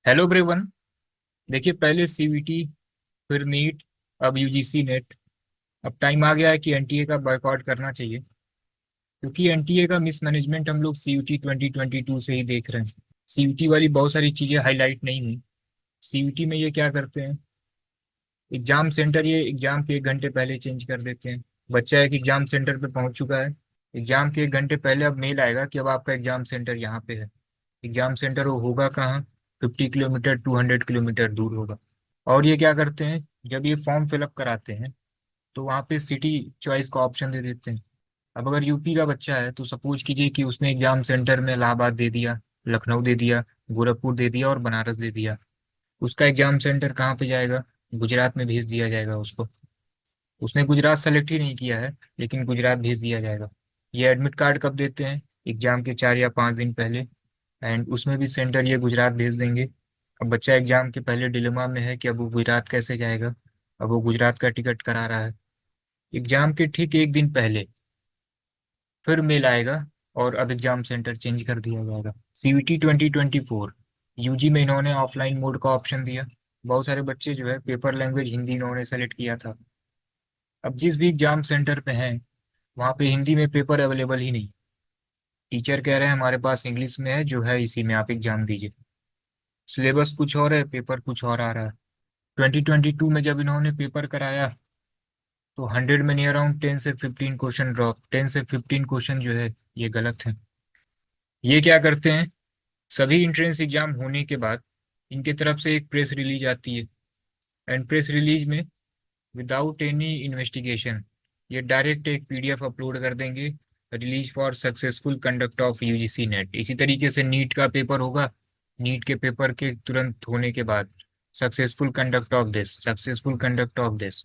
Hello everyone. देखिए, पहले CVT, फिर नीट, अब यूजीसी नेट। अब टाइम आ गया है कि एनटीए का बॉयकॉट करना चाहिए, क्योंकि एनटीए का मिसमैनेजमेंट हम लोग सीयूटी 2022 से ही देख रहे हैं। सीयूटी वाली बहुत सारी चीज़ें हाईलाइट नहीं हुई। सीयूटी में ये क्या करते हैं, एग्जाम सेंटर ये एग्जाम के 1 घंटे पहले चेंज कर देते हैं। बच्चा एक एग्जाम सेंटर पे पहुंच चुका है, एग्जाम के 1 घंटे पहले अब मेल आएगा कि अब आपका एग्जाम सेंटर यहाँ पे है। एग्जाम सेंटर वो होगा कहाँ? 50 किलोमीटर 200 किलोमीटर दूर होगा। और ये क्या करते हैं, जब ये फॉर्म फिलअप कराते हैं तो वहाँ पे सिटी चॉइस का ऑप्शन दे देते हैं। अब अगर यूपी का बच्चा है तो सपोज कीजिए कि उसने एग्जाम सेंटर में इलाहाबाद दे दिया, लखनऊ दे दिया, गोरखपुर दे दिया और बनारस दे दिया। उसका एग्जाम सेंटर कहाँ पे जाएगा? गुजरात में भेज दिया जाएगा उसको। उसने गुजरात सेलेक्ट ही नहीं किया है, लेकिन गुजरात भेज दिया जाएगा। ये एडमिट कार्ड कब देते हैं? एग्जाम के 4 या 5 दिन पहले। एंड उसमें भी सेंटर ये गुजरात भेज देंगे। अब बच्चा एग्जाम के पहले डिलेमा में है कि अब वो गुजरात कैसे जाएगा। अब वो गुजरात का टिकट करा रहा है। एग्जाम के ठीक 1 दिन पहले फिर मेल आएगा और अब एग्जाम सेंटर चेंज कर दिया जाएगा। सीवीटी 2024 यूजी में इन्होंने ऑफलाइन मोड का ऑप्शन दिया। बहुत सारे बच्चे जो है पेपर लैंग्वेज हिंदी इन्होंने सेलेक्ट किया था। अब जिस भी एग्जाम सेंटर पे हैं वहाँ पे हिंदी में पेपर अवेलेबल ही नहीं। टीचर कह रहे हैं हमारे पास इंग्लिश में है, जो है इसी में आप एग्जाम दीजिए। सिलेबस कुछ और है, पेपर कुछ और आ रहा है। 2022 में जब इन्होंने पेपर कराया तो 100 में नियर अराउंड 10 से 15 क्वेश्चन ड्रॉप, 10 से 15 क्वेश्चन जो है ये गलत है। ये क्या करते हैं, सभी इंट्रेंस एग्जाम होने के बाद इनके तरफ से एक प्रेस रिलीज आती है। एंड प्रेस रिलीज में विदाउट एनी इन्वेस्टिगेशन ये डायरेक्ट एक पीडीएफ अपलोड कर देंगे, release for successful conduct of UGC net. इसी तरीके से नीट का पेपर होगा, नीट के पेपर के तुरंत होने के बाद successful conduct of this, successful conduct of this.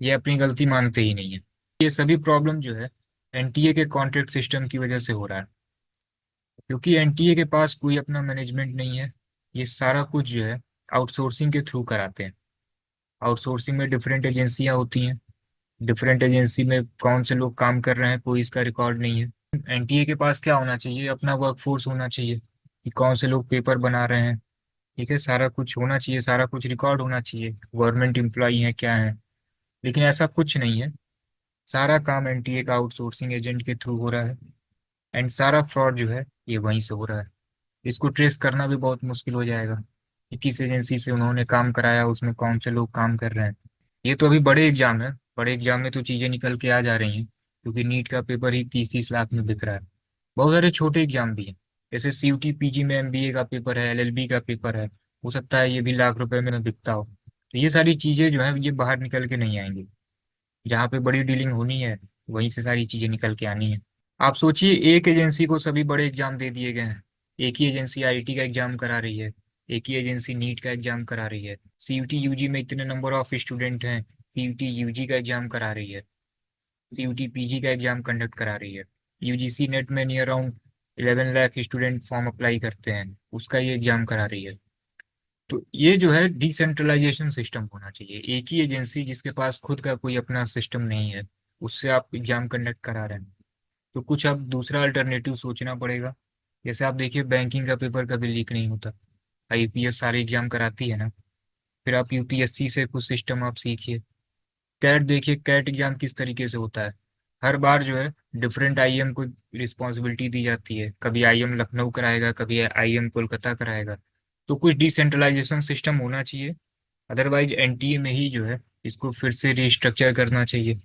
ये अपनी गलती मानते ही नहीं है। ये सभी प्रॉब्लम जो है एनटीए के कॉन्ट्रैक्ट सिस्टम की वजह से हो रहा है, क्योंकि एनटीए के पास कोई अपना मैनेजमेंट नहीं है। ये सारा कुछ जो है आउटसोर्सिंग के थ्रू कराते हैं। आउटसोर्सिंग में डिफरेंट एजेंसियां होती हैं, डिफरेंट एजेंसी में कौन से लोग काम कर रहे हैं कोई इसका रिकॉर्ड नहीं है। एनटीए के पास क्या होना चाहिए, अपना वर्कफोर्स होना चाहिए कि कौन से लोग पेपर बना रहे हैं। ठीक है, सारा कुछ होना चाहिए, सारा कुछ रिकॉर्ड होना चाहिए, गवर्नमेंट एम्प्लॉई है क्या है। लेकिन ऐसा कुछ नहीं है। सारा काम एनटीए का आउटसोर्सिंग एजेंट के थ्रू हो रहा है। एंड सारा फ्रॉड जो है ये वहीं से हो रहा है। इसको ट्रेस करना भी बहुत मुश्किल हो जाएगा कि किस एजेंसी से उन्होंने काम कराया, उसमें कौन से लोग काम कर रहे हैं। ये तो अभी बड़े एग्जाम है, बड़े एग्जाम में तो चीज़ें निकल के आ जा रही हैं, क्योंकि नीट का पेपर ही 30-30 लाख में बिक रहा है। बहुत सारे छोटे एग्जाम भी हैं, जैसे सीयूटी पीजी में एमबीए का पेपर है, एलएलबी का पेपर है। हो सकता है ये भी लाख रुपए में बिकता हो। तो ये सारी चीज़ें जो है ये बाहर निकल के नहीं आएंगी। जहाँ पे बड़ी डीलिंग होनी है वहीं से सारी चीज़ें निकल के आनी है। आप सोचिए, एक एजेंसी को सभी बड़े एग्जाम दे दिए गए हैं। एक ही एजेंसी आईटी का एग्जाम करा रही है, एक ही एजेंसी नीट का एग्जाम करा रही है। सीयूटी यूजी में इतने नंबर ऑफ स्टूडेंट हैं, सीयूटी यूजी का एग्जाम करा रही है, सीयूटी पीजी का एग्जाम कंडक्ट करा रही है। यूजीसी नेट में near around 11 lakh student form apply करते हैं, उसका ये एग्जाम करा रही है। तो ये जो है डिसेंट्रलाइजेशन सिस्टम होना चाहिए। एक ही एजेंसी जिसके पास खुद का कोई अपना सिस्टम नहीं है, उससे आप एग्जाम कंडक्ट करा रहे हैं। तो कुछ अब दूसरा अल्टरनेटिव सोचना पड़ेगा। जैसे आप देखिए, बैंकिंग का पेपर कभी लीक नहीं होता, आईपीएस सारे एग्जाम कराती है ना। फिर आप यूपीएससी से कुछ सिस्टम आप सीखिए। कैट देखिए, कैट एग्जाम किस तरीके से होता है। हर बार जो है डिफरेंट आईएम को रिस्पॉन्सिबिलिटी दी जाती है, कभी आईएम लखनऊ कराएगा, कभी आईएम कोलकाता कराएगा। तो कुछ डिसेंट्रलाइजेशन सिस्टम होना चाहिए। अदरवाइज एनटीए में ही जो है इसको फिर से रिस्ट्रक्चर करना चाहिए।